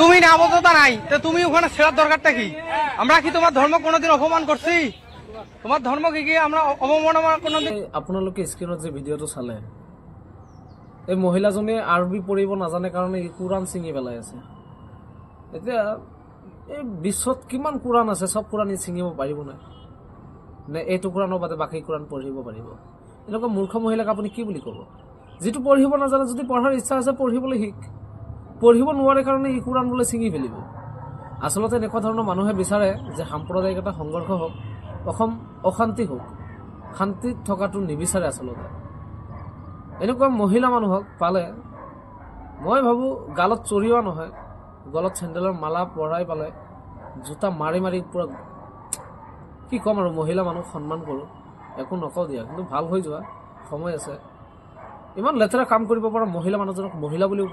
তুমি না আবদ্ধতা নাই তুমি ওখানে ছেড়ার দরকারটা কি? আমরা কি তোমার ধর্ম কোনোদিন অপমান করছি? তোমার ধর্ম কি আমরা অবমাননা কোনোদিন? আপোনালোকে স্ক্ৰিনত যে ভিডিঅ'টো চালে, এই মহিলাজনীয়ে আৰবী পঢ়িব নাজানে কাৰণে এই কোৰাণ ছিঙি পেলাই আছে। এতিয়া এই বিশ্বত কিমান কোৰাণ আছে, চব কোৰাণ ছিঙিব পাৰিব নাই নে? এইটো কোৰাণৰ বাদে বাকী কোৰাণ পঢ়িব পাৰিব? এনেকুৱা মূৰ্খ মহিলাক আপুনি কি বুলি ক'ব? যিটো পঢ়িব নাজানে, যদি পঢ়াৰ ইচ্ছা আছে পঢ়িবলৈ শিক, পঢ়িব নোৱাৰে কাৰণে এই কোৰাণ বোলে ছিঙি ফেলিব। আচলতে এনেকুৱা ধৰণৰ মানুহে বিচাৰে যে সাম্প্ৰদায়িক এটা সংঘৰ্ষ হওক, অসম অশান্তি হওক, শান্তিত থকাটো নিবিচাৰে। আচলতে এনেকুৱা মহিলা মানুহক পালে মই ভাবোঁ গালত চৰিওৱা নহয়, গলত চেণ্ডেলৰ মালা পৰাই পালে জোতা মাৰি মাৰি পূৰা কি ক'ম আৰু, মহিলা মানুহক সন্মান কৰোঁ, একো নকওঁ দিয়া, কিন্তু ভাল হৈ যোৱা সময় আছে। ইমান লেতেৰা কাম কৰিব পৰা মহিলা মানুহজনক মহিলা বুলিও